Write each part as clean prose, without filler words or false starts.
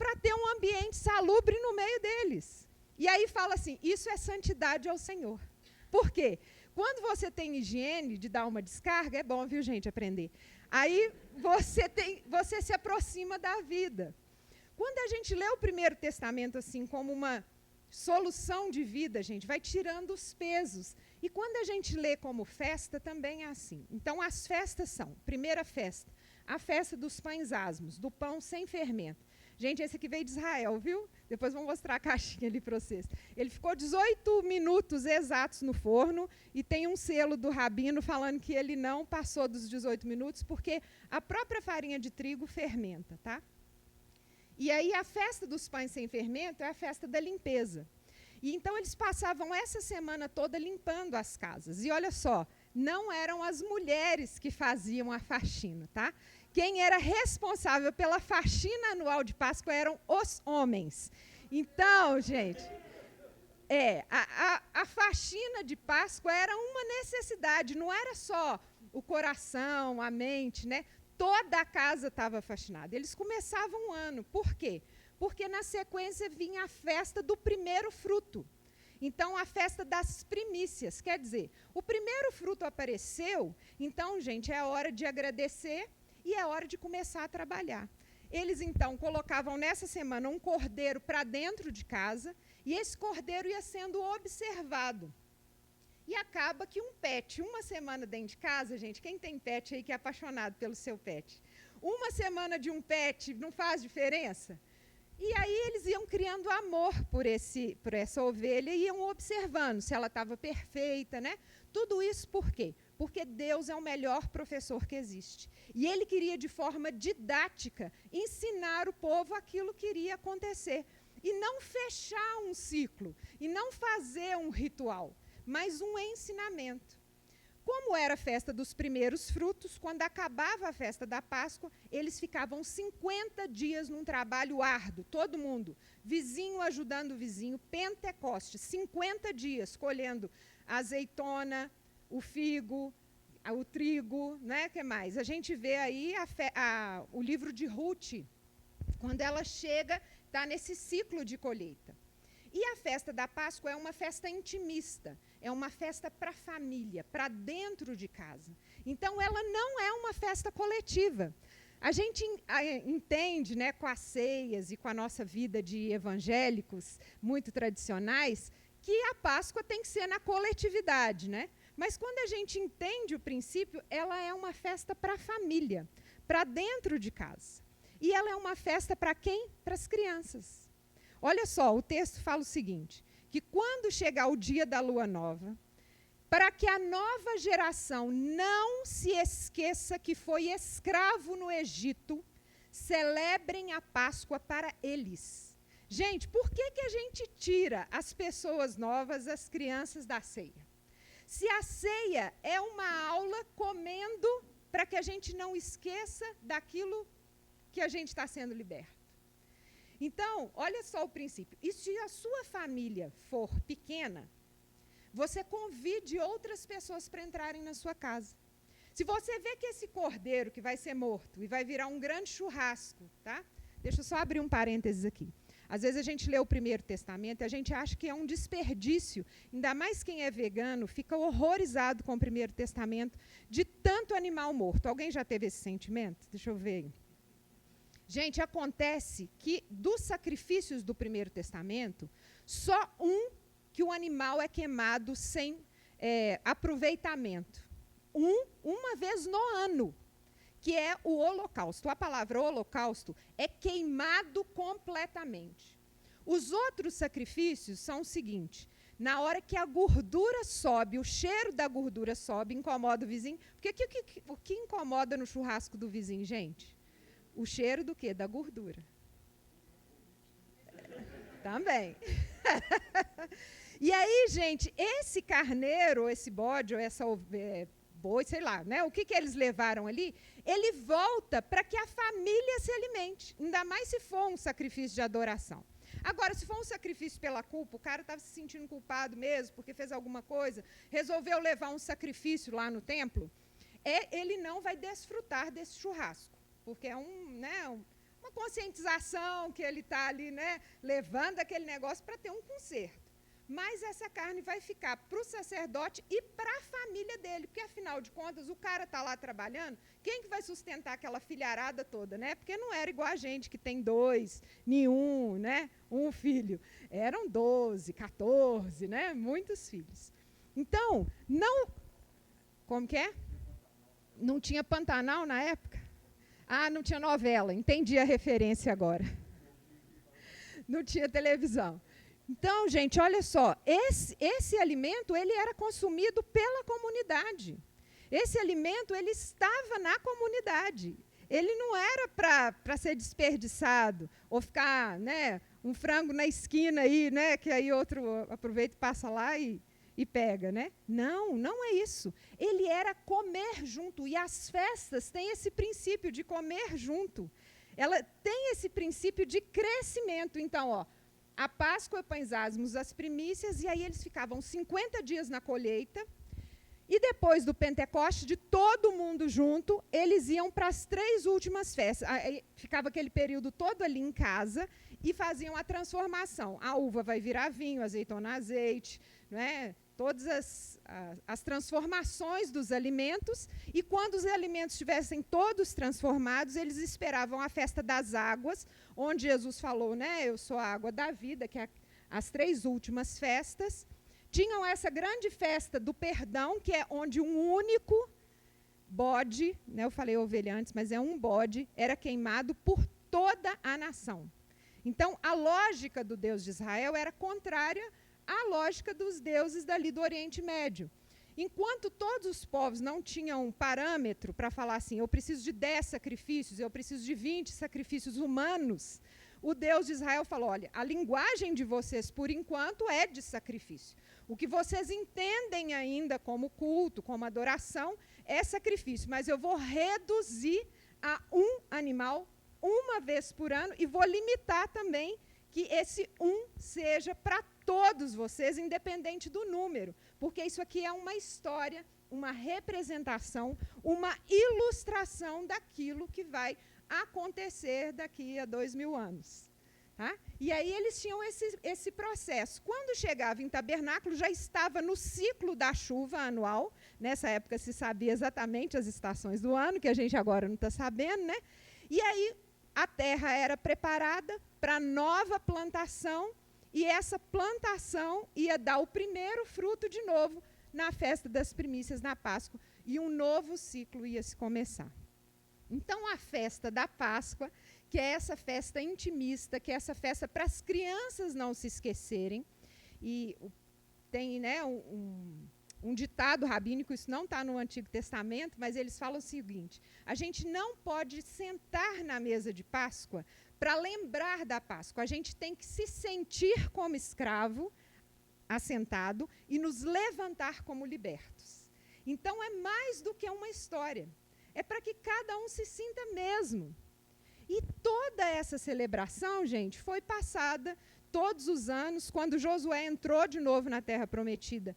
para ter um ambiente salubre no meio deles. E aí fala assim, isso é santidade ao Senhor. Por quê? Quando você tem higiene de dar uma descarga, é bom, viu, gente, aprender. Aí você se aproxima da vida. Quando a gente lê o Primeiro Testamento assim como uma solução de vida, gente, vai tirando os pesos. E quando a gente lê como festa, também é assim. Então, as festas são, primeira festa, a festa dos pães asmos, do pão sem fermento. Gente, esse aqui veio de Israel, viu? Depois vou mostrar a caixinha ali para vocês. Ele ficou 18 minutos exatos no forno e tem um selo do rabino falando que ele não passou dos 18 minutos porque a própria farinha de trigo fermenta, tá? E aí a festa dos pães sem fermento é a festa da limpeza. E então eles passavam essa semana toda limpando as casas. E olha só, não eram as mulheres que faziam a faxina, tá? Quem era responsável pela faxina anual de Páscoa eram os homens. Então, gente, a faxina de Páscoa era uma necessidade, não era só o coração, a mente, né? Toda a casa estava faxinada. Eles começavam o ano. Por quê? Porque na sequência vinha a festa do primeiro fruto. Então, a festa das primícias. Quer dizer, o primeiro fruto apareceu, então, gente, é hora de agradecer e é hora de começar a trabalhar. Eles, então, colocavam nessa semana um cordeiro para dentro de casa e esse cordeiro ia sendo observado. E acaba que um pet, uma semana dentro de casa, gente, quem tem pet aí que é apaixonado pelo seu pet, uma semana de um pet não faz diferença? E aí eles iam criando amor por essa ovelha e iam observando se ela estava perfeita, né? Tudo isso por quê? Porque Deus é o melhor professor que existe. E ele queria, de forma didática, ensinar o povo aquilo que iria acontecer. E não fechar um ciclo, e não fazer um ritual, mas um ensinamento. Como era a festa dos primeiros frutos, quando acabava a festa da Páscoa, eles ficavam 50 dias num trabalho árduo, todo mundo, vizinho ajudando o vizinho, Pentecoste, 50 dias colhendo a azeitona, o figo, o trigo, né? Que mais? A gente vê aí o livro de Ruth, quando ela chega, está nesse ciclo de colheita. E a festa da Páscoa é uma festa intimista, é uma festa para a família, para dentro de casa. Então, ela não é uma festa coletiva. A gente entende, né, com as ceias e com a nossa vida de evangélicos muito tradicionais, que a Páscoa tem que ser na coletividade, né? Mas quando a gente entende o princípio, ela é uma festa para a família, para dentro de casa. E ela é uma festa para quem? Para as crianças. Olha só, o texto fala o seguinte, que quando chegar o dia da lua nova, para que a nova geração não se esqueça que foi escravo no Egito, celebrem a Páscoa para eles. Gente, por que a gente tira as pessoas novas, as crianças da ceia? Se a ceia é uma aula comendo para que a gente não esqueça daquilo que a gente está sendo liberto. Então, olha só o princípio. E se a sua família for pequena, você convide outras pessoas para entrarem na sua casa. Se você vê que esse cordeiro que vai ser morto e vai virar um grande churrasco, tá? Deixa eu só abrir um parênteses aqui. Às vezes a gente lê o Primeiro Testamento e a gente acha que é um desperdício. Ainda mais quem é vegano fica horrorizado com o Primeiro Testamento de tanto animal morto. Alguém já teve esse sentimento? Deixa eu ver aí. Gente, acontece que dos sacrifícios do Primeiro Testamento, só que o animal é queimado sem aproveitamento. Uma vez no ano, que é o holocausto. A palavra holocausto é queimado completamente. Os outros sacrifícios são o seguinte, na hora que a gordura sobe, o cheiro da gordura sobe, incomoda o vizinho. Porque o que incomoda no churrasco do vizinho, gente? O cheiro do quê? Da gordura. Também. E aí, gente, esse carneiro, esse bode, ou essa boi, sei lá, né? O que eles levaram ali? Ele volta para que a família se alimente. Ainda mais se for um sacrifício de adoração. Agora, se for um sacrifício pela culpa, o cara estava se sentindo culpado mesmo, porque fez alguma coisa, resolveu levar um sacrifício lá no templo, ele não vai desfrutar desse churrasco. Porque é uma uma conscientização que ele está ali, né, levando aquele negócio para ter um conserto. Mas essa carne vai ficar para o sacerdote e para a família dele, porque, afinal de contas, o cara está lá trabalhando, quem que vai sustentar aquela filharada toda, né? Porque não era igual a gente, que tem 2, nenhum, né? Um filho. Eram 12, 14, né? Muitos filhos. Então, não... Como que é? Não tinha Pantanal na época? Ah, não tinha novela, entendi a referência agora. Não tinha televisão. Então, gente, olha só, esse alimento, ele era consumido pela comunidade. Esse alimento, ele estava na comunidade. Ele não era para ser desperdiçado, ou ficar, né, um frango na esquina aí, né, que aí outro aproveita e passa lá e pega, né? Não, não é isso. Ele era comer junto, e as festas têm esse princípio de comer junto. Ela tem esse princípio de crescimento. Então, ó, a Páscoa, pães asmos, as primícias, e aí eles ficavam 50 dias na colheita, e depois do Pentecoste, de todo mundo junto, eles iam para as 3 últimas festas. Aí ficava aquele período todo ali em casa, e faziam a transformação. A uva vai virar vinho, azeitona azeite, né? Todas as transformações dos alimentos, e quando os alimentos estivessem todos transformados, eles esperavam a festa das águas, onde Jesus falou, né, eu sou a água da vida, que é as 3 últimas festas. Tinham essa grande festa do perdão, que é onde um único bode, né, eu falei ovelha antes, mas é um bode, era queimado por toda a nação. Então, a lógica do Deus de Israel era contrária à lógica dos deuses dali do Oriente Médio. Enquanto todos os povos não tinham um parâmetro para falar assim, eu preciso de 10 sacrifícios, eu preciso de 20 sacrifícios humanos, o Deus de Israel falou, olha, a linguagem de vocês, por enquanto, é de sacrifício. O que vocês entendem ainda como culto, como adoração, é sacrifício, mas eu vou reduzir a um animal uma vez por ano e vou limitar também que esse seja para todos vocês, independente do número, porque isso aqui é uma história, uma representação, uma ilustração daquilo que vai acontecer daqui a 2000 anos. Tá? E aí eles tinham esse processo. Quando chegava em tabernáculo, já estava no ciclo da chuva anual. Nessa época se sabia exatamente as estações do ano, que a gente agora não está sabendo, né? E aí a terra era preparada para nova plantação, e essa plantação ia dar o primeiro fruto de novo na festa das primícias, na Páscoa, e um novo ciclo ia se começar. Então, a festa da Páscoa, que é essa festa intimista, que é essa festa para as crianças não se esquecerem, e tem, né, um ditado rabínico, isso não está no Antigo Testamento, mas eles falam o seguinte, a gente não pode sentar na mesa de Páscoa para lembrar da Páscoa, a gente tem que se sentir como escravo, assentado, e nos levantar como libertos. Então, é mais do que uma história, é para que cada um se sinta mesmo. E toda essa celebração, gente, foi passada todos os anos, quando Josué entrou de novo na Terra Prometida,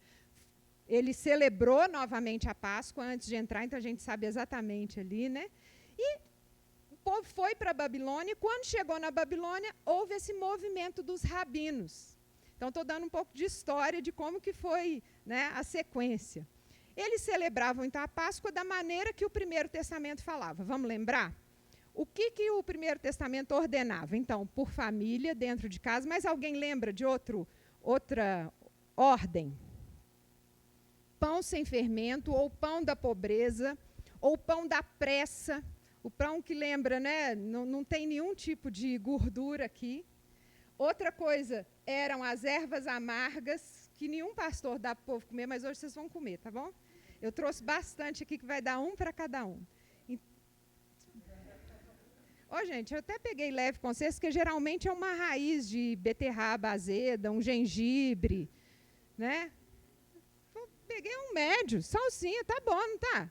ele celebrou novamente a Páscoa antes de entrar, então a gente sabe exatamente ali, né? E o povo foi para a Babilônia, e quando chegou na Babilônia, houve esse movimento dos rabinos. Então, estou dando um pouco de história de como que foi, né, a sequência. Eles celebravam, então, a Páscoa da maneira que o Primeiro Testamento falava. Vamos lembrar? O que o Primeiro Testamento ordenava? Então, por família, dentro de casa, mas alguém lembra de outra ordem? Pão sem fermento, ou pão da pobreza, ou pão da pressa, o pão que lembra, né, não tem nenhum tipo de gordura aqui. Outra coisa eram as ervas amargas, que nenhum pastor dá para o povo comer, mas hoje vocês vão comer, tá bom? Eu trouxe bastante aqui, que vai dar um para cada um. Gente, eu até peguei leve com vocês, porque geralmente é uma raiz de beterraba azeda, um gengibre, né? Peguei um médio, salsinha, tá bom, não tá?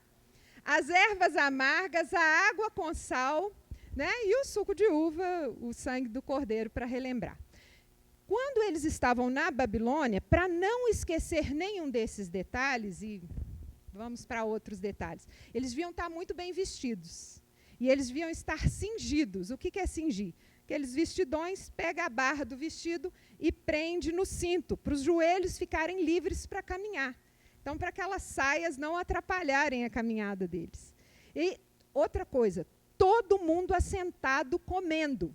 As ervas amargas, a água com sal, né? E o suco de uva, o sangue do cordeiro, para relembrar. Quando eles estavam na Babilônia, para não esquecer nenhum desses detalhes, e vamos para outros detalhes, eles deviam estar muito bem vestidos. E eles deviam estar cingidos. O que é cingir? Aqueles vestidões, pega a barra do vestido e prende no cinto, para os joelhos ficarem livres para caminhar. Então, para aquelas saias não atrapalharem a caminhada deles. E outra coisa, todo mundo assentado comendo.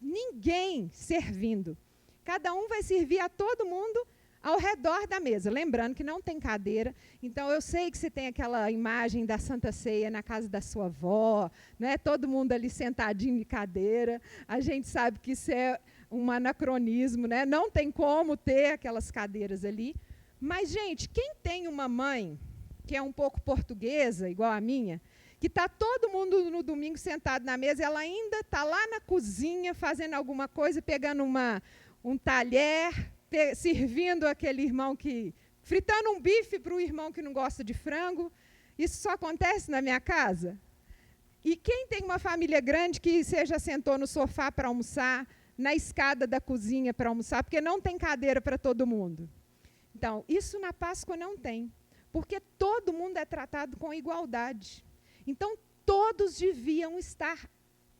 Ninguém servindo. Cada um vai servir a todo mundo ao redor da mesa. Lembrando que não tem cadeira. Então, eu sei que você tem aquela imagem da Santa Ceia na casa da sua avó, né? Todo mundo ali sentadinho em cadeira. A gente sabe que isso é um anacronismo, né? Não tem como ter aquelas cadeiras ali. Mas, gente, quem tem uma mãe que é um pouco portuguesa, igual a minha, que está todo mundo no domingo sentado na mesa, ela ainda está lá na cozinha fazendo alguma coisa, pegando um talher, servindo aquele irmão fritando um bife para o irmão que não gosta de frango. Isso só acontece na minha casa. E quem tem uma família grande que seja sentou no sofá para almoçar, na escada da cozinha para almoçar, porque não tem cadeira para todo mundo. Então, isso na Páscoa não tem, porque todo mundo é tratado com igualdade. Então, todos deviam estar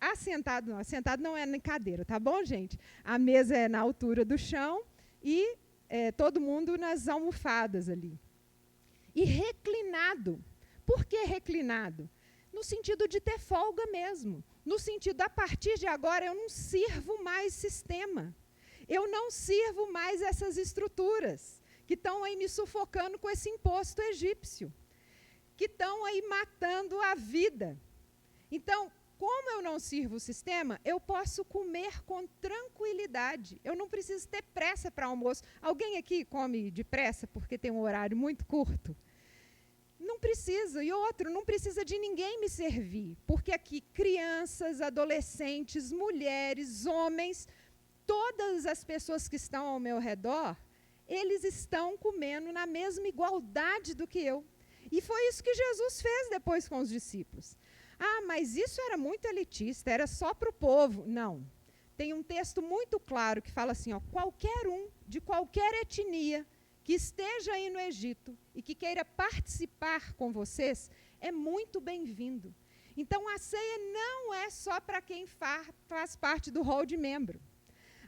assentados. Assentado não é na cadeira, tá bom, gente? A mesa é na altura do chão e todo mundo nas almofadas ali. E reclinado. Por que reclinado? No sentido de ter folga mesmo. No sentido, a partir de agora, eu não sirvo mais sistema. Eu não sirvo mais essas estruturas que estão aí me sufocando com esse imposto egípcio, que estão aí matando a vida. Então, como eu não sirvo o sistema, eu posso comer com tranquilidade. Eu não preciso ter pressa para almoço. Alguém aqui come depressa porque tem um horário muito curto? Não precisa. E outro, não precisa de ninguém me servir, porque aqui crianças, adolescentes, mulheres, homens, todas as pessoas que estão ao meu redor, eles estão comendo na mesma igualdade do que eu. E foi isso que Jesus fez depois com os discípulos. Ah, mas isso era muito elitista, era só para o povo. Não. Tem um texto muito claro que fala assim, ó, qualquer um, de qualquer etnia, que esteja aí no Egito e que queira participar com vocês, é muito bem-vindo. Então, a ceia não é só para quem faz parte do rol de membro.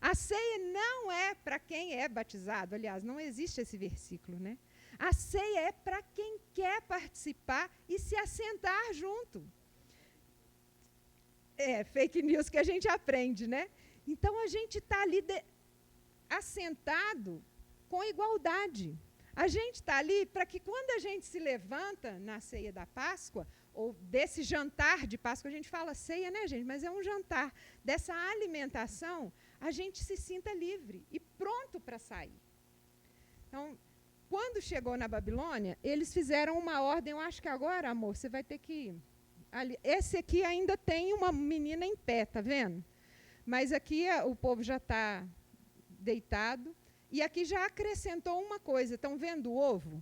A ceia não é para quem é batizado. Aliás, não existe esse versículo, né? A ceia é para quem quer participar e se assentar junto. É fake news que a gente aprende, né? Então, a gente está ali assentado com igualdade. A gente está ali para que quando a gente se levanta na ceia da Páscoa, ou desse jantar de Páscoa, a gente fala ceia, né, gente? Mas é um jantar. Dessa alimentação, a gente se sinta livre e pronto para sair. Então, quando chegou na Babilônia, eles fizeram uma ordem, eu acho que agora, amor, você vai ter que... Esse aqui ainda tem uma menina em pé, tá vendo? Mas aqui o povo já está deitado. E aqui já acrescentou uma coisa, estão vendo o ovo?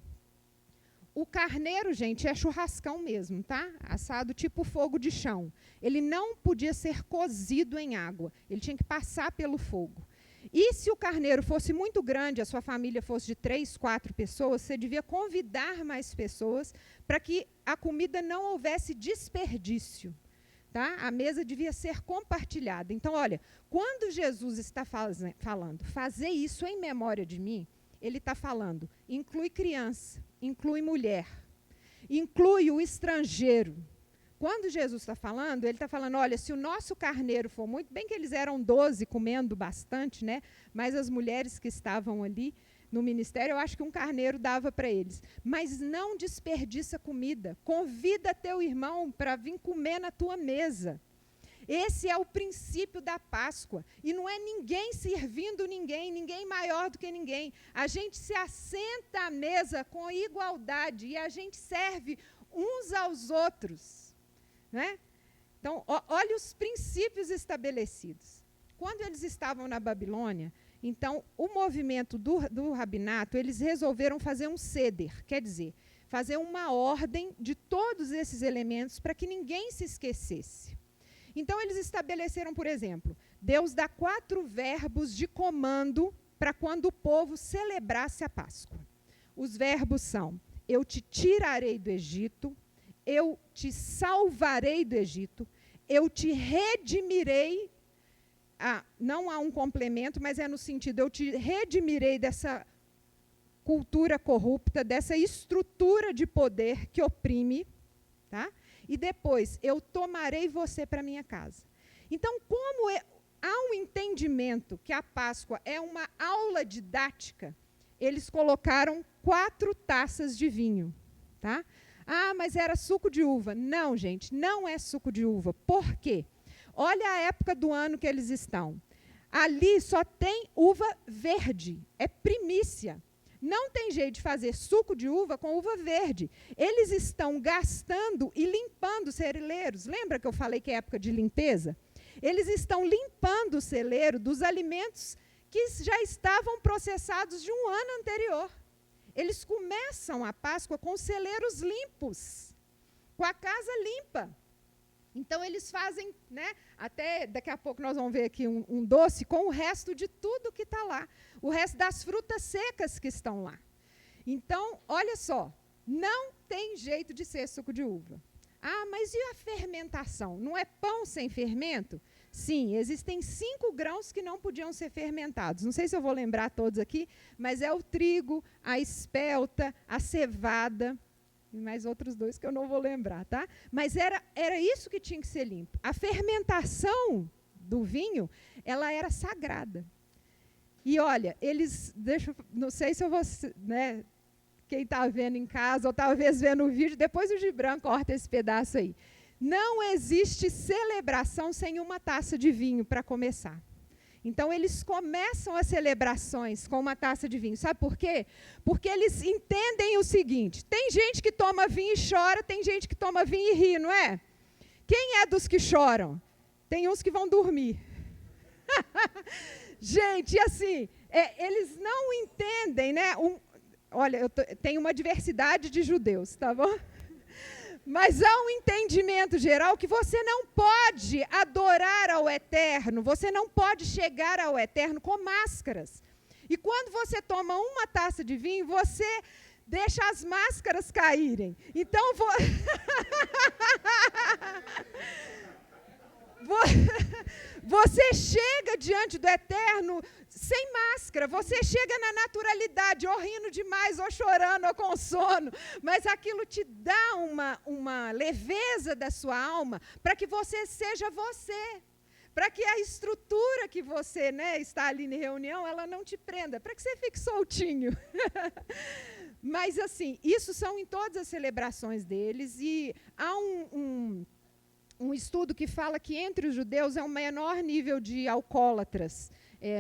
O carneiro, gente, é churrascão mesmo, tá? Assado tipo fogo de chão. Ele não podia ser cozido em água, ele tinha que passar pelo fogo. E se o carneiro fosse muito grande, a sua família fosse de 3, 4 pessoas, você devia convidar mais pessoas para que a comida não houvesse desperdício. Tá? A mesa devia ser compartilhada. Então, olha, quando Jesus está falando, fazer isso em memória de mim, ele está falando, inclui criança, inclui mulher, inclui o estrangeiro. Quando Jesus está falando, ele está falando, olha, se o nosso carneiro for muito, bem que eles eram 12 comendo bastante, né? Mas as mulheres que estavam ali no ministério, eu acho que um carneiro dava para eles. Mas não desperdiça comida. Convida teu irmão para vir comer na tua mesa. Esse é o princípio da Páscoa. E não é ninguém servindo ninguém maior do que ninguém. A gente se assenta à mesa com igualdade e a gente serve uns aos outros. Né? Então, olha os princípios estabelecidos. Quando eles estavam na Babilônia, então, o movimento do rabinato, eles resolveram fazer um ceder, quer dizer, fazer uma ordem de todos esses elementos para que ninguém se esquecesse. Então, eles estabeleceram, por exemplo, Deus dá 4 verbos de comando para quando o povo celebrasse a Páscoa. Os verbos são, eu te tirarei do Egito, eu te salvarei do Egito, eu te redimirei. Não há um complemento, mas é no sentido, eu te redimirei dessa cultura corrupta, dessa estrutura de poder que oprime, tá? E depois, eu tomarei você para minha casa. Então, há um entendimento que a Páscoa é uma aula didática, eles colocaram 4 taças de vinho, tá? Mas era suco de uva. Não, gente, não é suco de uva. Por quê? Olha a época do ano que eles estão. Ali só tem uva verde, é primícia. Não tem jeito de fazer suco de uva com uva verde. Eles estão gastando e limpando celeiros. Lembra que eu falei que é época de limpeza? Eles estão limpando o celeiro dos alimentos que já estavam processados de um ano anterior. Eles começam a Páscoa com os celeiros limpos, com a casa limpa. Então, eles fazem, né, até daqui a pouco nós vamos ver aqui um doce com o resto de tudo que está lá, o resto das frutas secas que estão lá. Então, olha só, não tem jeito de ser suco de uva. Mas e a fermentação? Não é pão sem fermento? Sim, existem 5 grãos que não podiam ser fermentados. Não sei se eu vou lembrar todos aqui, mas é o trigo, a espelta, a cevada, e mais outros 2 que eu não vou lembrar, tá? Mas era isso que tinha que ser limpo. A fermentação do vinho, ela era sagrada. E olha, não sei se eu vou, né, quem está vendo em casa, ou talvez vendo o vídeo, depois o Gibran corta esse pedaço aí. Não existe celebração sem uma taça de vinho para começar. Então, eles começam as celebrações com uma taça de vinho. Sabe por quê? Porque eles entendem o seguinte, tem gente que toma vinho e chora, tem gente que toma vinho e ri, não é? Quem é dos que choram? Tem uns que vão dormir. Gente, assim, eles não entendem, né? Olha, tem uma diversidade de judeus, tá bom? Mas há um entendimento geral que você não pode adorar ao Eterno, você não pode chegar ao Eterno com máscaras. E quando você toma uma taça de vinho, você deixa as máscaras caírem. Então, você chega diante do Eterno sem máscara, você chega na naturalidade, ou rindo demais, ou chorando, ou com sono, mas aquilo te dá uma leveza da sua alma, para que você seja você, para que a estrutura que você, né, está ali em reunião, ela não te prenda, para que você fique soltinho. Mas assim, isso são em todas as celebrações deles, e há um estudo que fala que entre os judeus é o menor nível de alcoólatras,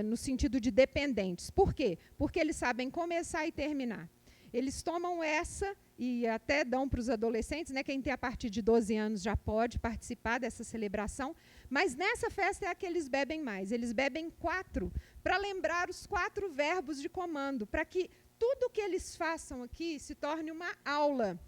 no sentido de dependentes. Por quê? Porque eles sabem começar e terminar. Eles tomam essa e até dão para os adolescentes, né, quem tem a partir de 12 anos já pode participar dessa celebração, mas nessa festa é a que eles bebem mais. Eles bebem 4 para lembrar os 4 verbos de comando, para que tudo que eles façam aqui se torne uma aula.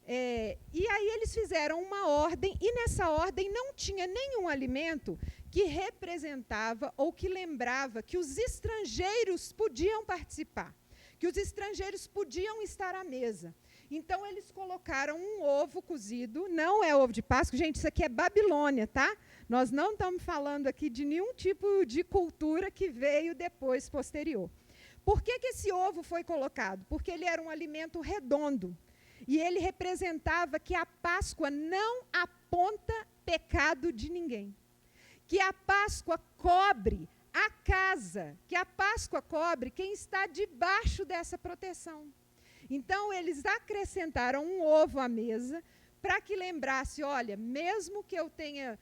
E aí eles fizeram uma ordem, e nessa ordem não tinha nenhum alimento que representava ou que lembrava que os estrangeiros podiam participar, que os estrangeiros podiam estar à mesa. Então, eles colocaram um ovo cozido, não é ovo de Páscoa, gente, isso aqui é Babilônia, tá? Nós não estamos falando aqui de nenhum tipo de cultura que veio depois, posterior. Por que esse ovo foi colocado? Porque ele era um alimento redondo. E ele representava que a Páscoa não aponta pecado de ninguém. Que a Páscoa cobre a casa, que a Páscoa cobre quem está debaixo dessa proteção. Então, eles acrescentaram um ovo à mesa para que lembrasse, olha, mesmo que eu tenha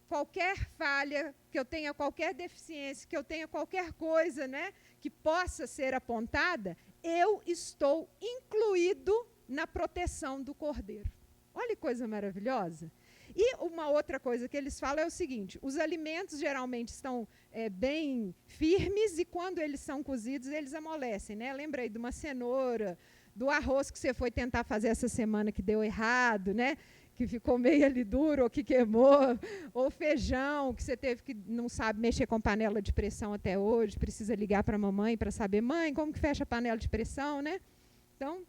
qualquer falha, que eu tenha qualquer deficiência, que eu tenha qualquer coisa, né, que possa ser apontada, eu estou incluído na proteção do Cordeiro. Olha que coisa maravilhosa. E uma outra coisa que eles falam é o seguinte, os alimentos geralmente estão bem firmes e quando eles são cozidos, eles amolecem, né? Lembra aí de uma cenoura, do arroz que você foi tentar fazer essa semana que deu errado, né? Que ficou meio ali duro ou que queimou, ou feijão que você teve que não sabe mexer com panela de pressão até hoje, precisa ligar para a mamãe para saber, mãe, como que fecha a panela de pressão, né? Então,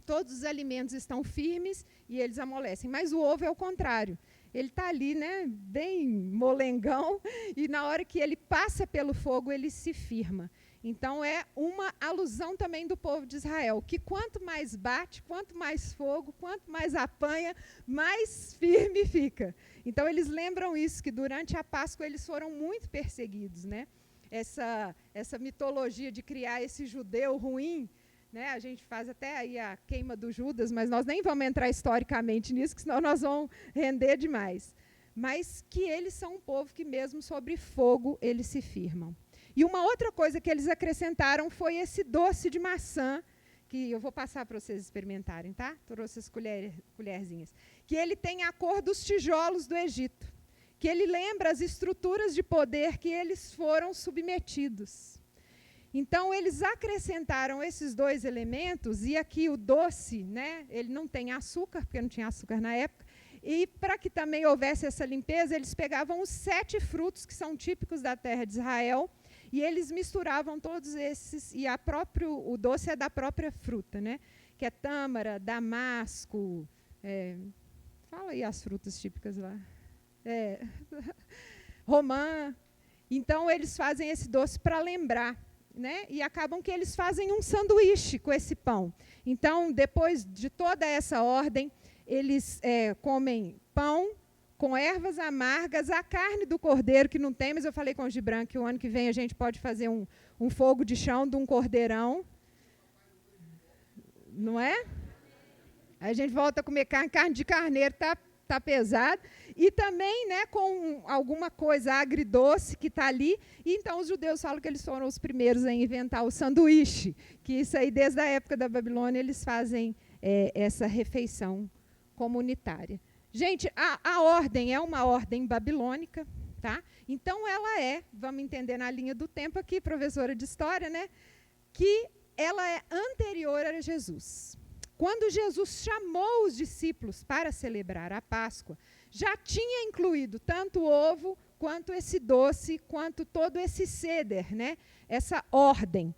todos os alimentos estão firmes e eles amolecem. Mas o ovo é o contrário. Ele está ali, né, bem molengão, e na hora que ele passa pelo fogo, ele se firma. Então, é uma alusão também do povo de Israel, que quanto mais bate, quanto mais fogo, quanto mais apanha, mais firme fica. Então, eles lembram isso, que durante a Páscoa eles foram muito perseguidos, né? Essa mitologia de criar esse judeu ruim, né? A gente faz até aí a queima do Judas, mas nós nem vamos entrar historicamente nisso, que senão nós vamos render demais. Mas que eles são um povo que mesmo sobre fogo eles se firmam. E uma outra coisa que eles acrescentaram foi esse doce de maçã, que eu vou passar para vocês experimentarem, tá? Trouxe as colherzinhas. Que ele tem a cor dos tijolos do Egito. Que ele lembra as estruturas de poder que eles foram submetidos. Então, eles acrescentaram esses dois elementos, e aqui o doce, né, ele não tem açúcar, porque não tinha açúcar na época, e para que também houvesse essa limpeza, eles pegavam os 7 frutos que são típicos da terra de Israel, e eles misturavam todos esses, e o doce é da própria fruta, né, que é tâmara, damasco, fala aí as frutas típicas lá, romã. Então, eles fazem esse doce para lembrar, né? E acabam que eles fazem um sanduíche com esse pão. Então, depois de toda essa ordem, eles comem pão com ervas amargas, a carne do cordeiro, que não tem, mas eu falei com o Gibran que o ano que vem a gente pode fazer um fogo de chão de um cordeirão. Não é? Aí a gente volta a comer carne de carneiro, tá pesado, e também, né, com alguma coisa agridoce que está ali. E então os judeus falam que eles foram os primeiros a inventar o sanduíche, que isso aí desde a época da Babilônia eles fazem essa refeição comunitária. Gente, a ordem é uma ordem babilônica, tá? Então ela vamos entender na linha do tempo aqui, professora de história, né, que ela é anterior a Jesus. Quando Jesus chamou os discípulos para celebrar a Páscoa, já tinha incluído tanto o ovo, quanto esse doce, quanto todo esse ceder, né? Essa ordem.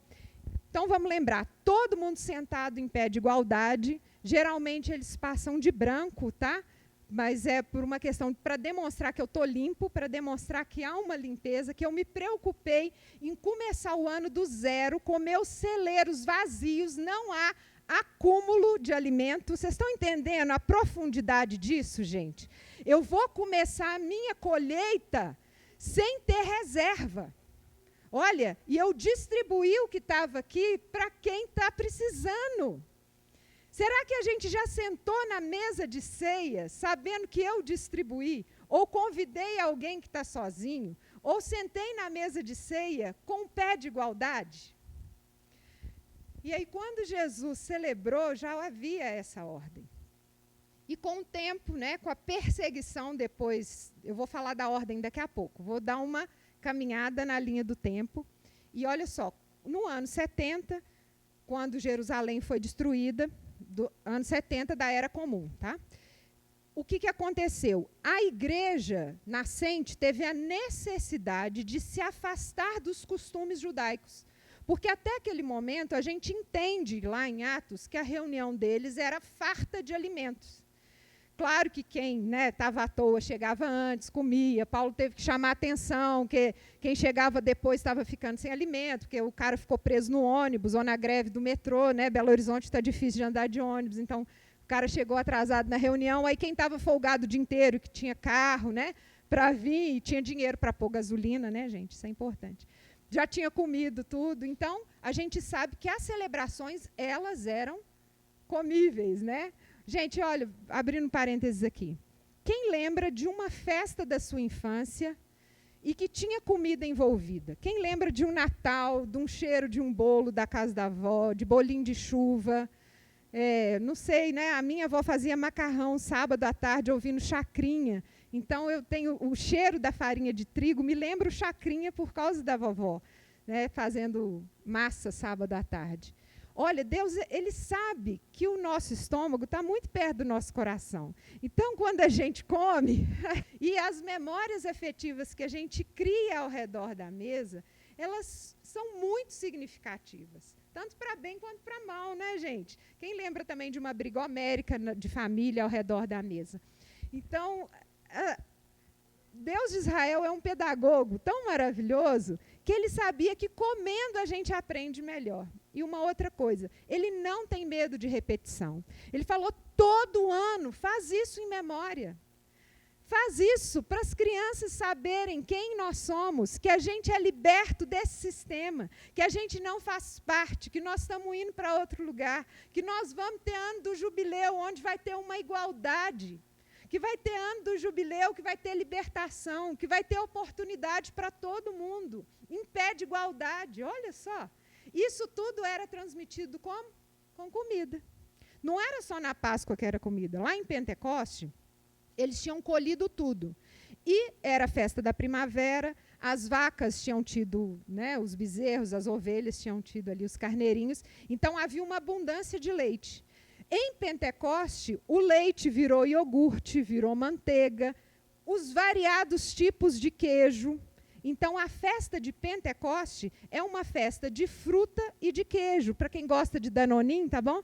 Então, vamos lembrar, todo mundo sentado em pé de igualdade, geralmente eles passam de branco, tá? Mas é por uma questão, para demonstrar que eu estou limpo, para demonstrar que há uma limpeza, que eu me preocupei em começar o ano do zero, com meus celeiros vazios, não há acúmulo de alimento. Vocês estão entendendo a profundidade disso, gente? Eu vou começar a minha colheita sem ter reserva. Olha, e eu distribuí o que estava aqui para quem está precisando. Será que a gente já sentou na mesa de ceia, sabendo que eu distribuí? Ou convidei alguém que está sozinho? Ou sentei na mesa de ceia com um pé de igualdade? E aí, quando Jesus celebrou, já havia essa ordem. E com o tempo, né, com a perseguição depois, eu vou falar da ordem daqui a pouco, vou dar uma caminhada na linha do tempo. E olha só, no ano 70, quando Jerusalém foi destruída, do ano 70 da Era Comum, tá? O que aconteceu? A igreja nascente teve a necessidade de se afastar dos costumes judaicos. Porque até aquele momento a gente entende lá em Atos que a reunião deles era farta de alimentos. Claro que quem estava à toa chegava antes, comia. Paulo teve que chamar a atenção, que quem chegava depois estava ficando sem alimento, porque o cara ficou preso no ônibus ou na greve do metrô, né? Belo Horizonte está difícil de andar de ônibus, então o cara chegou atrasado na reunião. Aí quem estava folgado o dia inteiro, que tinha carro, né, para vir, e tinha dinheiro para pôr gasolina, né, gente? Isso é importante. Já tinha comido tudo, então a gente sabe que as celebrações, elas eram comíveis, né? Gente, olha, abrindo parênteses aqui, quem lembra de uma festa da sua infância e que tinha comida envolvida? Quem lembra de um Natal, de um cheiro de um bolo da casa da avó, de bolinho de chuva? Não sei, né? A minha avó fazia macarrão sábado à tarde ouvindo chacrinha. Então, eu tenho o cheiro da farinha de trigo, me lembro chacrinha por causa da vovó, né, fazendo massa sábado à tarde. Olha, Deus, Ele sabe que o nosso estômago está muito perto do nosso coração. Então, quando a gente come, e as memórias afetivas que a gente cria ao redor da mesa, elas são muito significativas, tanto para bem quanto para mal, né, gente? Quem lembra também de uma briga homérica de família ao redor da mesa? Então, Deus de Israel é um pedagogo tão maravilhoso que ele sabia que comendo a gente aprende melhor. E uma outra coisa, ele não tem medo de repetição. Ele falou, todo ano, faz isso em memória. Faz isso para as crianças saberem quem nós somos, que a gente é liberto desse sistema, que a gente não faz parte, que nós estamos indo para outro lugar, que nós vamos ter ano do jubileu, onde vai ter uma igualdade, que vai ter ano do jubileu, que vai ter libertação, que vai ter oportunidade para todo mundo, em pé de igualdade. Olha só, isso tudo era transmitido como? Com comida. Não era só na Páscoa que era comida. Lá em Pentecoste, eles tinham colhido tudo. E era a festa da primavera, as vacas tinham tido, né, os bezerros, as ovelhas tinham tido ali os carneirinhos, então havia uma abundância de leite. Em Pentecoste, o leite virou iogurte, virou manteiga, os variados tipos de queijo. Então, a festa de Pentecoste é uma festa de fruta e de queijo. Para quem gosta de Danoninho, tá bom?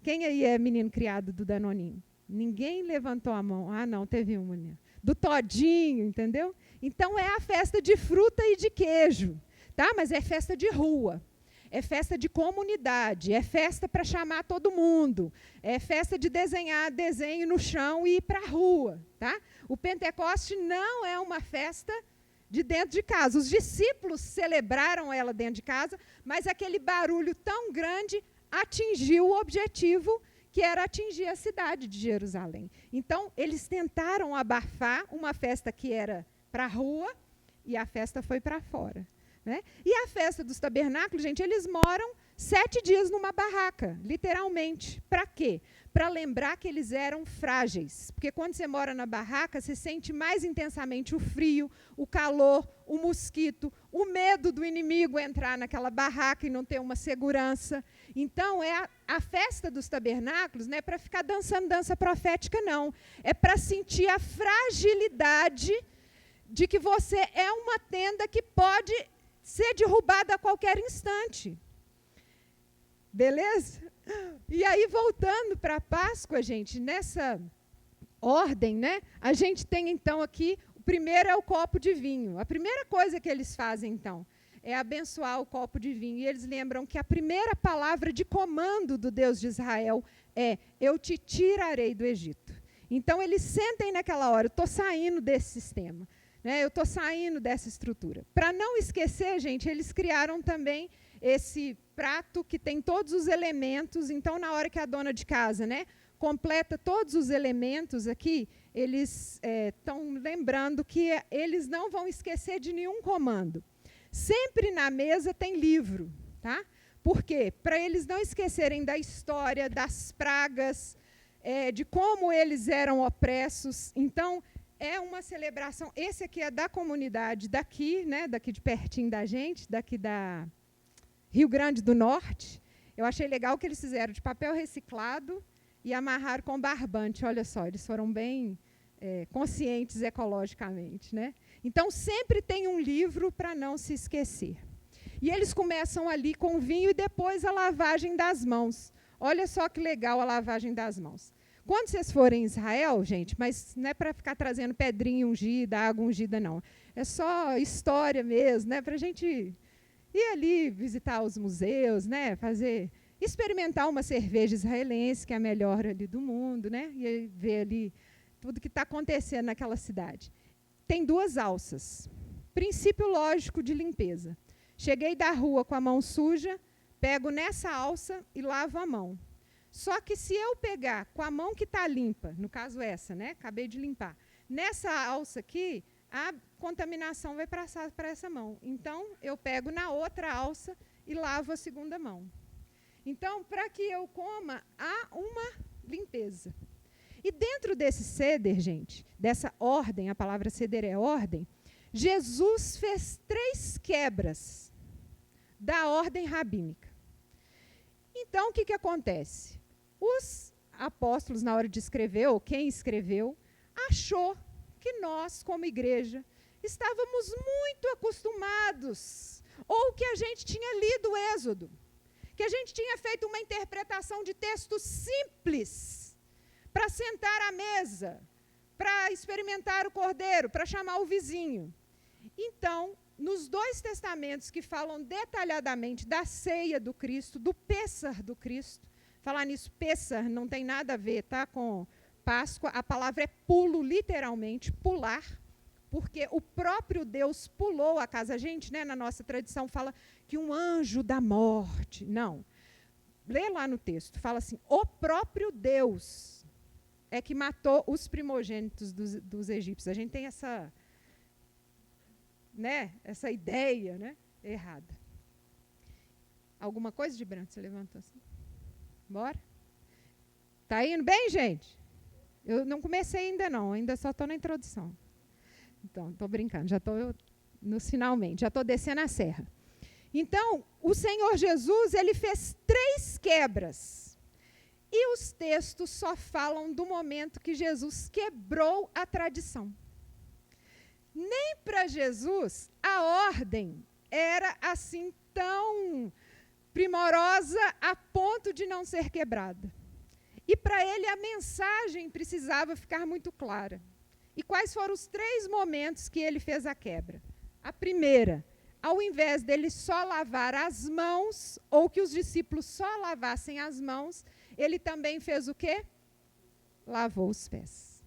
Quem aí é menino criado do Danoninho? Ninguém levantou a mão. Ah, não, teve uma. Né? Do Todinho, entendeu? Então, é a festa de fruta e de queijo. Tá? Mas é festa de rua. É festa de comunidade, é festa para chamar todo mundo, é festa de desenhar desenho no chão e ir para a rua. Tá? O Pentecoste não é uma festa de dentro de casa. Os discípulos celebraram ela dentro de casa, mas aquele barulho tão grande atingiu o objetivo, que era atingir a cidade de Jerusalém. Então, eles tentaram abafar uma festa que era para a rua e a festa foi para fora. Né? E a festa dos tabernáculos, gente, eles moram 7 dias numa barraca, literalmente. Para quê? Para lembrar que eles eram frágeis. Porque quando você mora na barraca, você sente mais intensamente o frio, o calor, o mosquito, o medo do inimigo entrar naquela barraca e não ter uma segurança. Então, é a festa dos tabernáculos, não é para ficar dançando dança profética, não. É para sentir a fragilidade de que você é uma tenda que pode ser derrubada a qualquer instante. Beleza? E aí, voltando para a Páscoa, gente, nessa ordem, né, a gente tem, então, aqui, o primeiro é o copo de vinho. A primeira coisa que eles fazem, então, é abençoar o copo de vinho. E eles lembram que a primeira palavra de comando do Deus de Israel é: eu te tirarei do Egito. Então, eles sentem naquela hora, eu estou saindo desse sistema. Eu estou saindo dessa estrutura. Para não esquecer, gente, eles criaram também esse prato que tem todos os elementos. Então, na hora que a dona de casa, né, completa todos os elementos aqui, eles estão lembrando que eles não vão esquecer de nenhum comando. Sempre na mesa tem livro. Tá? Por quê? Para eles não esquecerem da história, das pragas, de como eles eram opressos. Então, é uma celebração, esse aqui é da comunidade daqui, né, daqui de pertinho da gente, daqui da Rio Grande do Norte. Eu achei legal que eles fizeram de papel reciclado e amarraram com barbante. Olha só, eles foram bem conscientes ecologicamente. Né? Então, sempre tem um livro para não se esquecer. E eles começam ali com o vinho e depois a lavagem das mãos. Olha só que legal a lavagem das mãos. Quando vocês forem em Israel, gente, mas não é para ficar trazendo pedrinha ungida, água ungida, não. É só história mesmo, né? Para a gente ir ali visitar os museus, né? Experimentar uma cerveja israelense, que é a melhor ali do mundo, né? E ver ali tudo que está acontecendo naquela cidade. Tem 2 alças. Princípio lógico de limpeza. Cheguei da rua com a mão suja, pego nessa alça e lavo a mão. Só que se eu pegar com a mão que está limpa, no caso essa, né? Acabei de limpar, nessa alça aqui, a contaminação vai passar para essa mão. Então, eu pego na outra alça e lavo a segunda mão. Então, para que eu coma, há uma limpeza. E dentro desse ceder, gente, dessa ordem, a palavra ceder é ordem, Jesus fez 3 quebras da ordem rabínica. Então, o que acontece? Os apóstolos, na hora de escrever, ou quem escreveu, achou que nós, como igreja, estávamos muito acostumados, ou que a gente tinha lido o Êxodo, que a gente tinha feito uma interpretação de texto simples para sentar à mesa, para experimentar o cordeiro, para chamar o vizinho. Então, nos dois testamentos que falam detalhadamente da ceia do Cristo, do Pêssar do Cristo, falar nisso, Pêssar não tem nada a ver, tá, com Páscoa, a palavra é pulo, literalmente, pular, porque o próprio Deus pulou a casa. A gente, né, na nossa tradição, fala que um anjo da morte. Não. Lê lá no texto, fala assim, o próprio Deus é que matou os primogênitos dos egípcios. A gente tem essa, né, essa ideia, né, errada. Alguma coisa de branco? Você levantou assim? Bora? Tá indo bem, gente? Eu não comecei ainda não, ainda só estou na introdução. Então, estou brincando, já estou nos finalmente, já estou descendo a serra. Então, o Senhor Jesus, ele fez 3 quebras. E os textos só falam do momento que Jesus quebrou a tradição. Nem para Jesus a ordem era assim tão primorosa a ponto de não ser quebrada. E para ele a mensagem precisava ficar muito clara. E quais foram os 3 momentos que ele fez a quebra? A primeira, ao invés dele só lavar as mãos, ou que os discípulos só lavassem as mãos, ele também fez o quê? Lavou os pés.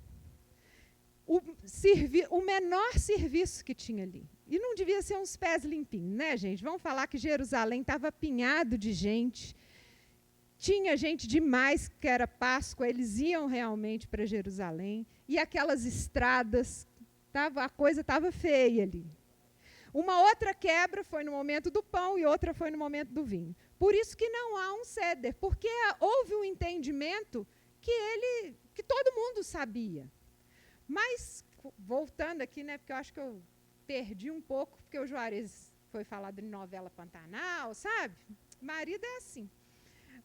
O menor serviço que tinha ali. E não devia ser uns pés limpinhos, né, gente? Vamos falar que Jerusalém estava apinhado de gente. Tinha gente demais, que era Páscoa, eles iam realmente para Jerusalém. E aquelas estradas, a coisa estava feia ali. Uma outra quebra foi no momento do pão e outra foi no momento do vinho. Por isso que não há um ceder, porque houve um entendimento que todo mundo sabia. Mas, voltando aqui, né, porque eu acho que eu perdi um pouco, porque o Juarez foi falado em novela Pantanal, sabe? Marido é assim.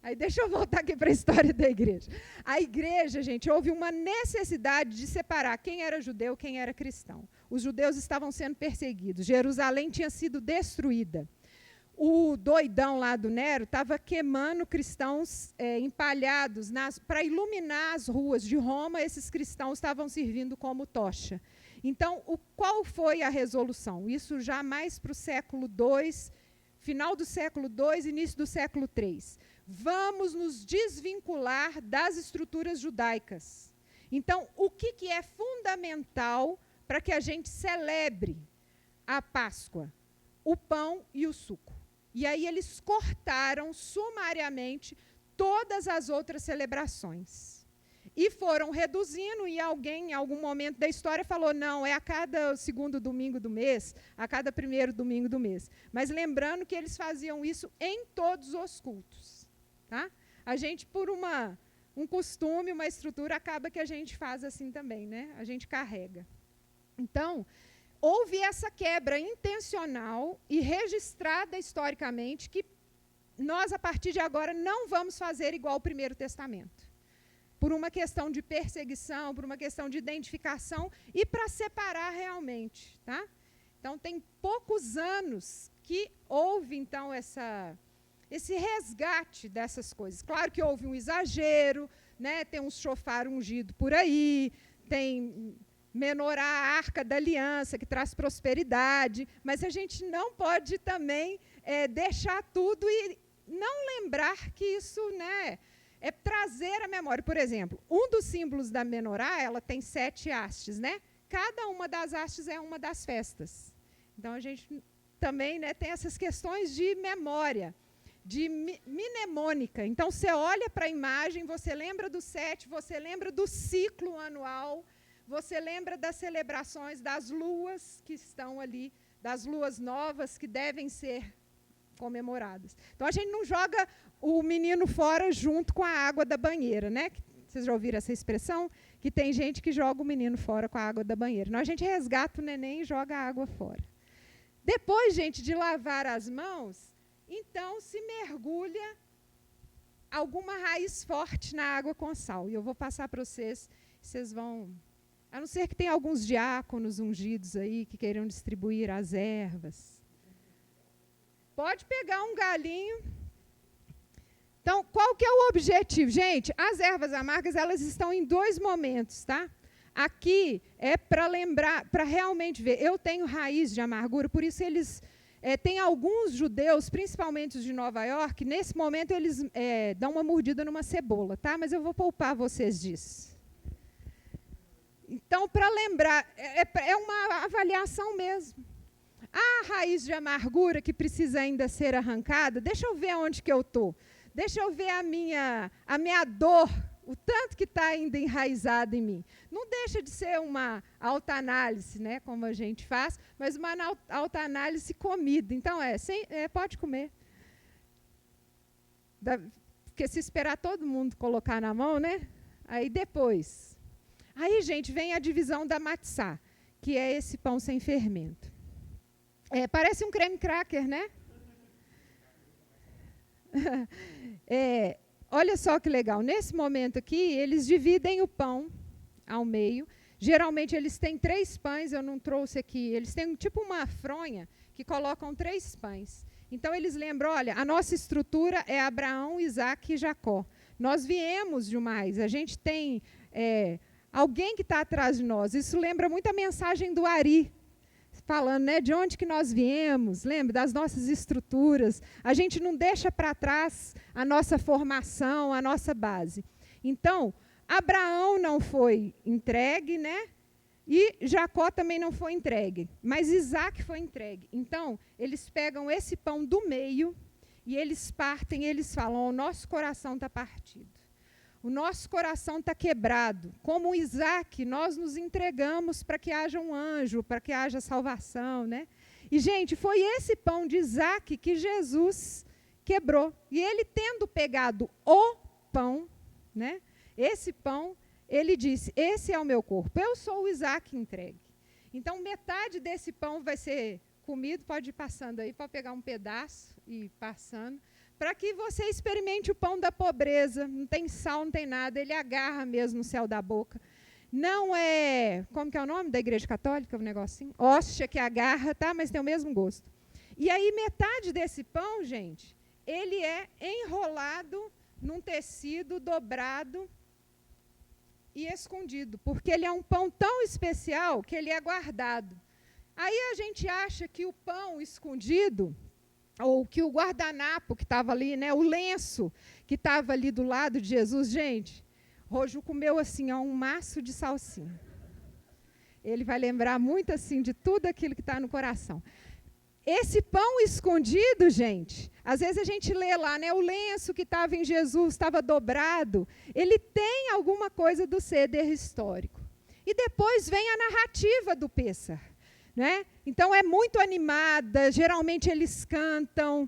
Aí deixa eu voltar aqui para a história da igreja. A igreja, gente, houve uma necessidade de separar quem era judeu e quem era cristão. Os judeus estavam sendo perseguidos. Jerusalém tinha sido destruída. O doidão lá do Nero estava queimando cristãos empalhados para iluminar as ruas de Roma. Esses cristãos estavam servindo como tocha. Então, qual foi a resolução? Isso já mais para o século II, final do século II, início do século III. Vamos nos desvincular das estruturas judaicas. Então, o que é fundamental para que a gente celebre a Páscoa? O pão e o suco. E aí eles cortaram sumariamente todas as outras celebrações. E foram reduzindo, e alguém, em algum momento da história, falou, não, é a cada segundo domingo do mês, a cada primeiro domingo do mês. Mas lembrando que eles faziam isso em todos os cultos. Tá? A gente, por um costume, uma estrutura, acaba que a gente faz assim também, né? A gente carrega. Então, houve essa quebra intencional e registrada historicamente que nós, a partir de agora, não vamos fazer igual ao Primeiro Testamento. Por uma questão de perseguição, por uma questão de identificação e para separar realmente. Tá? Então, tem poucos anos que houve, então, esse resgate dessas coisas. Claro que houve um exagero, né? Tem um chofar ungido por aí, tem menorá, a Arca da Aliança, que traz prosperidade, mas a gente não pode também deixar tudo e não lembrar que isso, né, é trazer a memória. Por exemplo, um dos símbolos da menorá, ela tem 7 hastes, né? Cada uma das hastes é uma das festas. Então, a gente também, né, tem essas questões de memória, de mnemônica. Então, você olha para a imagem, você lembra do 7, você lembra do ciclo anual, você lembra das celebrações das luas que estão ali, das luas novas que devem ser comemoradas. Então, a gente não joga o menino fora junto com a água da banheira, né? Vocês já ouviram essa expressão? Que tem gente que joga o menino fora com a água da banheira. Não, a gente resgata o neném e joga a água fora. Depois, gente, de lavar as mãos, então se mergulha alguma raiz forte na água com sal. E eu vou passar para vocês, vocês vão... A não ser que tenha alguns diáconos ungidos aí que queiram distribuir as ervas. Pode pegar um galinho. Então, qual que é o objetivo? Gente, as ervas amargas, elas estão em 2 momentos, tá? aqui é para lembrar, para realmente ver. Eu tenho raiz de amargura, por isso eles... tem alguns judeus, principalmente os de Nova York, nesse momento eles dão uma mordida numa cebola, tá? Mas eu vou poupar vocês disso. Então, para lembrar, é uma avaliação mesmo. A raiz de amargura que precisa ainda ser arrancada, deixa eu ver onde que eu estou. Deixa eu ver a minha dor, o tanto que está ainda enraizado em mim. Não deixa de ser uma autoanálise, né, como a gente faz, mas uma autoanálise comida. Então, pode comer. Porque se esperar todo mundo colocar na mão, né? Aí depois. Aí, gente, vem a divisão da matzá, que é esse pão sem fermento. Parece um creme cracker, né? Olha só que legal. Nesse momento aqui, eles dividem o pão ao meio. Geralmente, eles têm 3 pães, eu não trouxe aqui. Eles têm tipo uma fronha que colocam 3 pães. Então, eles lembram, olha, a nossa estrutura é Abraão, Isaque e Jacó. Nós viemos de mais. A gente tem alguém que está atrás de nós. Isso lembra muito a mensagem do Ari, falando, né, de onde que nós viemos, lembra, das nossas estruturas. A gente não deixa para trás a nossa formação, a nossa base. Então, Abraão não foi entregue, né? E Jacó também não foi entregue, mas Isaque foi entregue. Então, eles pegam esse pão do meio e eles partem, eles falam, o nosso coração está partido. O nosso coração está quebrado. Como Isaque, nós nos entregamos para que haja um anjo, para que haja salvação, né? E, gente, foi esse pão de Isaque que Jesus quebrou. E ele, tendo pegado o pão, né? Esse pão, ele disse, esse é o meu corpo. Eu sou o Isaque entregue. Então, metade desse pão vai ser comido. Pode ir passando aí, pode pegar um pedaço e ir passando. Para que você experimente o pão da pobreza. Não tem sal, não tem nada. Ele agarra mesmo no céu da boca. Não é... Como que é o nome da igreja católica? Um negocinho? Hóstia que agarra, tá? Mas tem o mesmo gosto. E aí, metade desse pão, gente, ele é enrolado num tecido dobrado e escondido. Porque ele é um pão tão especial que ele é guardado. Aí a gente acha que o pão escondido... ou que o guardanapo que estava ali, né, o lenço que estava ali do lado de Jesus, gente, Rojo comeu assim, um maço de salsinha. Ele vai lembrar muito assim de tudo aquilo que está no coração. Esse pão escondido, gente, às vezes a gente lê lá, né, o lenço que estava em Jesus, estava dobrado, ele tem alguma coisa do ceder histórico. E depois vem a narrativa do Pêssar. Né? Então, é muito animada, geralmente eles cantam.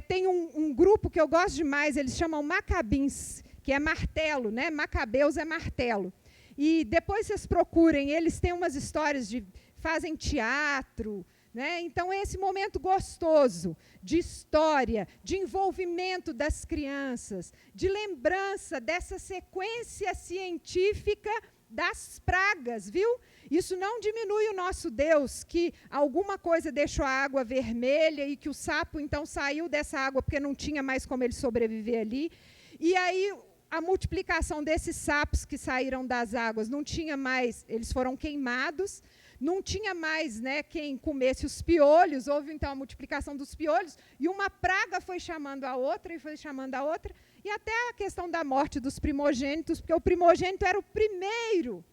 Tem um grupo que eu gosto demais, eles chamam Macabins, que é martelo, né? Macabeus é martelo. E depois vocês procurem, eles têm umas histórias fazem teatro, né? Então, é esse momento gostoso de história, de envolvimento das crianças, de lembrança dessa sequência científica das pragas, viu? Isso não diminui o nosso Deus, que alguma coisa deixou a água vermelha e que o sapo, então, saiu dessa água porque não tinha mais como ele sobreviver ali. E aí, a multiplicação desses sapos que saíram das águas, não tinha mais, eles foram queimados, não tinha mais, né, quem comesse os piolhos, houve, então, a multiplicação dos piolhos, e uma praga foi chamando a outra, e foi chamando a outra, e até a questão da morte dos primogênitos, porque o primogênito era o primeiro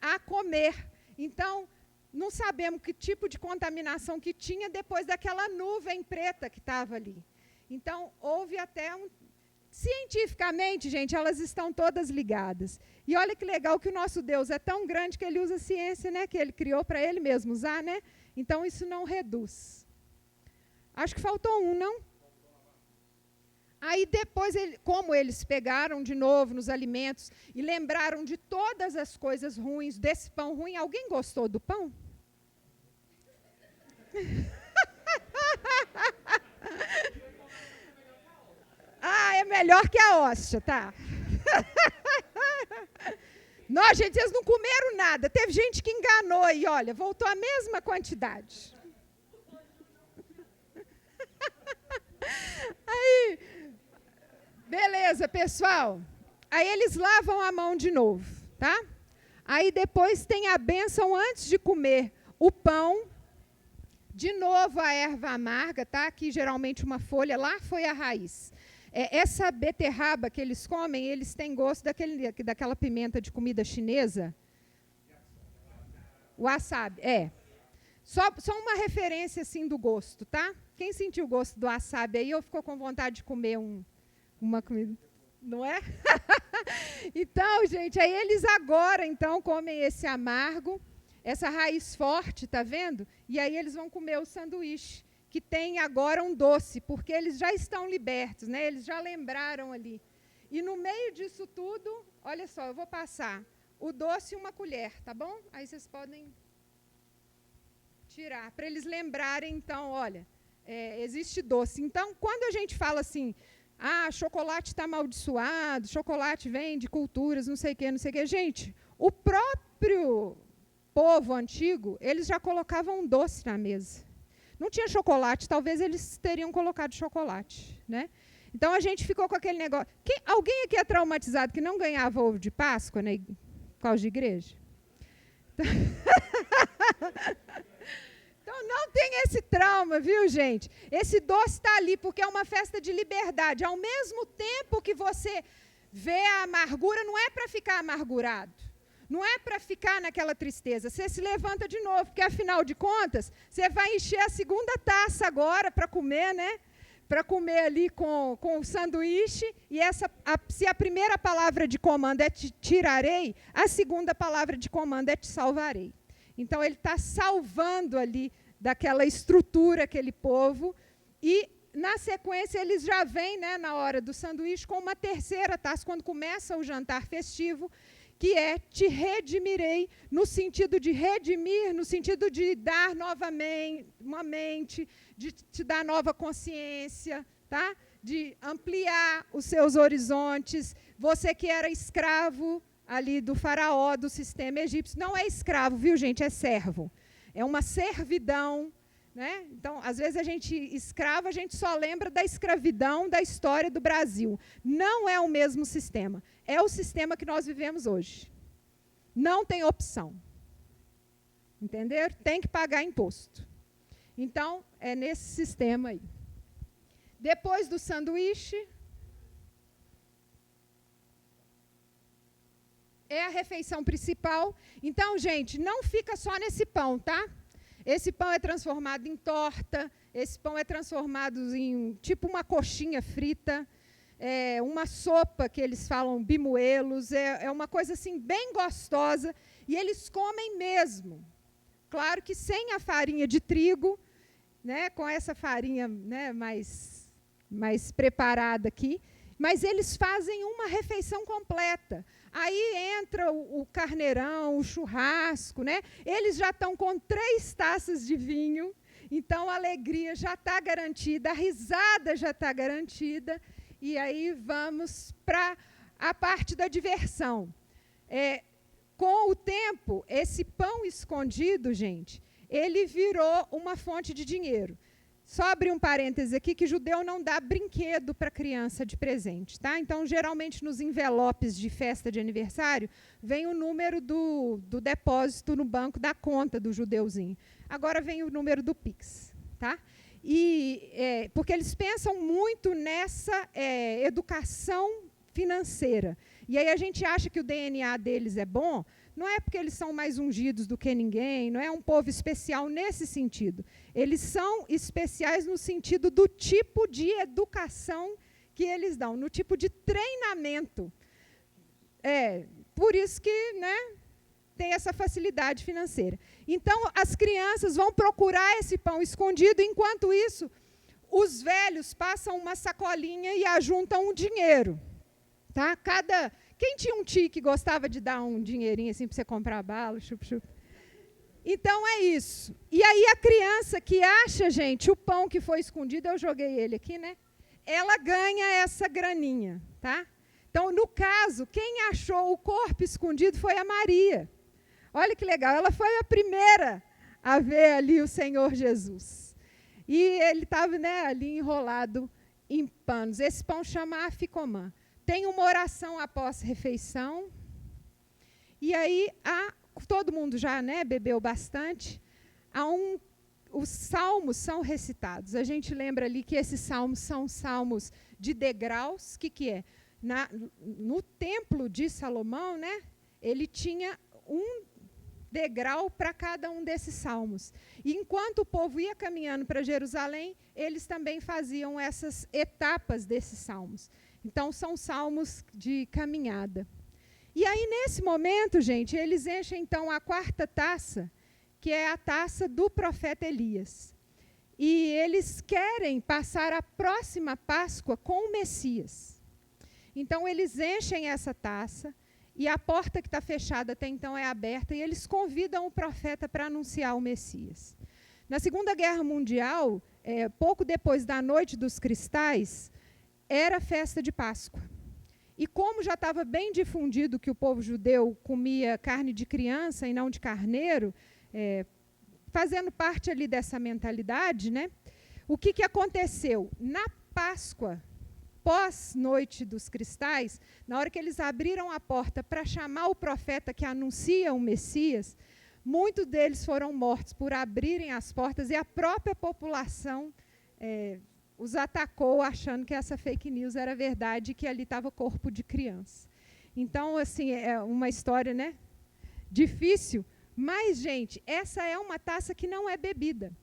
a comer. Então, não sabemos que tipo de contaminação que tinha depois daquela nuvem preta que estava ali. Então, houve até cientificamente, gente, elas estão todas ligadas. E olha que legal que o nosso Deus é tão grande que ele usa a ciência, né, que ele criou para ele mesmo usar, né? Então, isso não reduz. Acho que faltou um, não? Aí depois, como eles pegaram de novo nos alimentos e lembraram de todas as coisas ruins, desse pão ruim, alguém gostou do pão? É melhor que a hóstia, tá? Não, gente, eles não comeram nada. Teve gente que enganou e, olha, voltou a mesma quantidade. Aí... Beleza, pessoal. Aí eles lavam a mão de novo, tá? Aí depois tem a bênção antes de comer o pão. De novo a erva amarga, tá? Que geralmente uma folha, lá foi a raiz. Essa beterraba que eles comem, eles têm gosto daquela pimenta de comida chinesa. Wasabi, Só uma referência assim do gosto, tá? Quem sentiu o gosto do wasabi aí ou ficou com vontade de comer uma comida? Não é? Então, gente, aí eles agora então comem esse amargo, essa raiz forte, tá vendo? E aí eles vão comer o sanduíche, que tem agora um doce, porque eles já estão libertos, né? Eles já lembraram ali. E no meio disso tudo, olha só, eu vou passar o doce e uma colher, tá bom? Aí vocês podem tirar, para eles lembrarem, então, olha, existe doce. Então, quando a gente fala assim, chocolate está amaldiçoado, chocolate vem de culturas, não sei o quê, gente, o próprio povo antigo, eles já colocavam um doce na mesa. Não tinha chocolate, talvez eles teriam colocado chocolate, né? Então, a gente ficou com aquele negócio. Alguém aqui é traumatizado que não ganhava ovo de Páscoa, né, por causa de igreja? Então, não tem esse trauma, viu, gente? Esse doce está ali, porque é uma festa de liberdade. Ao mesmo tempo que você vê a amargura, não é para ficar amargurado. Não é para ficar naquela tristeza. Você se levanta de novo, porque, afinal de contas, você vai encher a segunda taça agora para comer, né? Para comer ali com o sanduíche. E se a primeira palavra de comando é te tirarei, a segunda palavra de comando é te salvarei. Então, ele está salvando ali daquela estrutura, aquele povo. E, na sequência, eles já vêm, né, na hora do sanduíche, com uma terceira taça, quando começa o jantar festivo, que é te redimirei, no sentido de redimir, no sentido de dar novamente uma mente, de te dar nova consciência, tá? De ampliar os seus horizontes. Você que era escravo ali do faraó, do sistema egípcio, não é escravo, viu, gente? É servo. É uma servidão, né? Então, às vezes a gente escravo, a gente só lembra da escravidão da história do Brasil. Não é o mesmo sistema. É o sistema que nós vivemos hoje. Não tem opção. Entenderam? Tem que pagar imposto. Então, é nesse sistema aí. Depois do sanduíche, é a refeição principal. Então, gente, não fica só nesse pão, tá? Esse pão é transformado em torta, esse pão é transformado em tipo uma coxinha frita, uma sopa que eles falam bimuelos, é uma coisa assim bem gostosa, e eles comem mesmo. Claro que sem a farinha de trigo, né, com essa farinha, né, mais preparada aqui, mas eles fazem uma refeição completa. Aí entra o carneirão, o churrasco, né? Eles já estão com 3 taças de vinho, então a alegria já está garantida, a risada já está garantida, e aí vamos para a parte da diversão. Com o tempo, esse pão escondido, gente, ele virou uma fonte de dinheiro. Só abrir um parêntese aqui, que judeu não dá brinquedo para criança de presente, tá? Então, geralmente, nos envelopes de festa de aniversário, vem o número do depósito no banco da conta do judeuzinho. Agora vem o número do Pix, tá? Porque eles pensam muito nessa educação financeira. E aí a gente acha que o DNA deles é bom. Não é porque eles são mais ungidos do que ninguém, não é um povo especial nesse sentido. Eles são especiais no sentido do tipo de educação que eles dão, no tipo de treinamento. Por isso que, né, tem essa facilidade financeira. Então, as crianças vão procurar esse pão escondido, enquanto isso, os velhos passam uma sacolinha e ajuntam um dinheiro. Tá? Quem tinha um tio que gostava de dar um dinheirinho assim para você comprar bala, chup-chup? Então, é isso. E aí, a criança que acha, gente, o pão que foi escondido, eu joguei ele aqui, né? Ela ganha essa graninha, tá? Então, no caso, quem achou o corpo escondido foi a Maria. Olha que legal, ela foi a primeira a ver ali o Senhor Jesus. E ele estava, né, ali enrolado em panos. Esse pão chama afikoman. Tem uma oração após refeição. E aí, todo mundo já, né, bebeu bastante. Os salmos são recitados. A gente lembra ali que esses salmos são salmos de degraus. O que é? No templo de Salomão, né, ele tinha um degrau para cada um desses salmos. E enquanto o povo ia caminhando para Jerusalém, eles também faziam essas etapas desses salmos. Então, são salmos de caminhada. E aí, nesse momento, gente, eles enchem, então, a quarta taça, que é a taça do profeta Elias. E eles querem passar a próxima Páscoa com o Messias. Então, eles enchem essa taça, e a porta que está fechada até então é aberta, e eles convidam o profeta para anunciar o Messias. Na Segunda Guerra Mundial, pouco depois da Noite dos Cristais, era festa de Páscoa. E como já estava bem difundido que o povo judeu comia carne de criança e não de carneiro, fazendo parte ali dessa mentalidade, né, o que aconteceu? Na Páscoa, pós-Noite dos Cristais, na hora que eles abriram a porta para chamar o profeta que anuncia o Messias, muitos deles foram mortos por abrirem as portas, e a própria população os atacou achando que essa fake news era verdade e que ali estava corpo de criança. Então, assim, é uma história, né, difícil, mas, gente, essa é uma taça que não é bebida.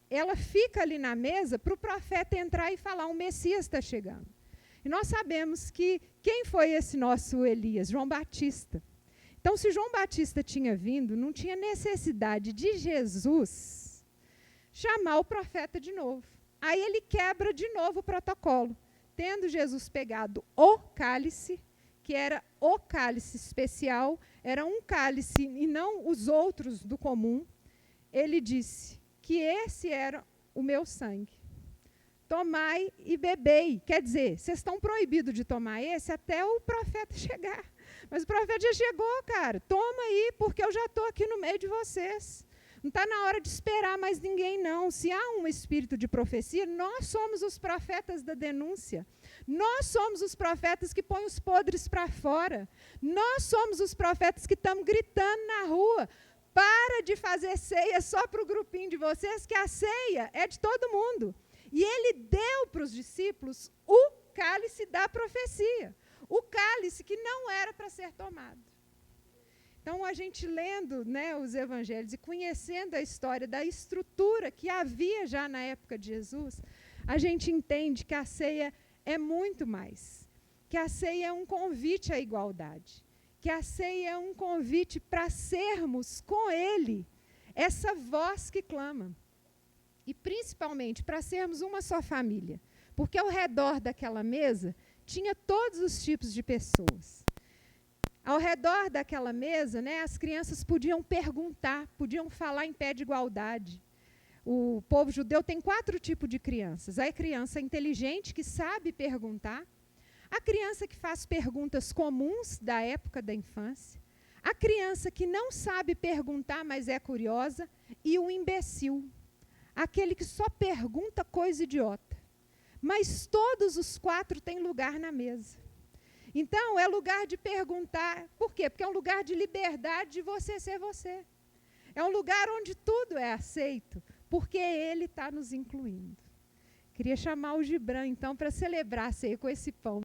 Ela fica ali na mesa para o profeta entrar e falar: o Messias está chegando. E nós sabemos que quem foi esse nosso Elias? João Batista. Então, se João Batista tinha vindo, não tinha necessidade de Jesus chamar o profeta de novo. Aí ele quebra de novo o protocolo. Tendo Jesus pegado o cálice, que era o cálice especial, era um cálice e não os outros do comum, ele disse que esse era o meu sangue. Tomai e bebei. Quer dizer, vocês estão proibidos de tomar esse até o profeta chegar. Mas o profeta já chegou, cara. Toma aí, porque eu já estou aqui no meio de vocês. Não está na hora de esperar mais ninguém, não. Se há um espírito de profecia, nós somos os profetas da denúncia. Nós somos os profetas que põem os podres para fora. Nós somos os profetas que estamos gritando na rua: para de fazer ceia só para o grupinho de vocês, que a ceia é de todo mundo. E ele deu para os discípulos o cálice da profecia, o cálice que não era para ser tomado. Então, a gente lendo, né, os evangelhos e conhecendo a história da estrutura que havia já na época de Jesus, a gente entende que a ceia é muito mais, que a ceia é um convite à igualdade, que a ceia é um convite para sermos com Ele essa voz que clama. E, principalmente, para sermos uma só família. Porque ao redor daquela mesa tinha todos os tipos de pessoas. Ao redor daquela mesa, né, as crianças podiam perguntar, podiam falar em pé de igualdade. O povo judeu tem 4 tipos de crianças. A criança inteligente, que sabe perguntar. A criança que faz perguntas comuns da época da infância. A criança que não sabe perguntar, mas é curiosa. E o imbecil. Aquele que só pergunta coisa idiota. Mas todos os 4 têm lugar na mesa. Então, é lugar de perguntar. Por quê? Porque é um lugar de liberdade de você ser você. É um lugar onde tudo é aceito, porque Ele está nos incluindo. Queria chamar o Gibran, então, para celebrar a ceia com esse pão.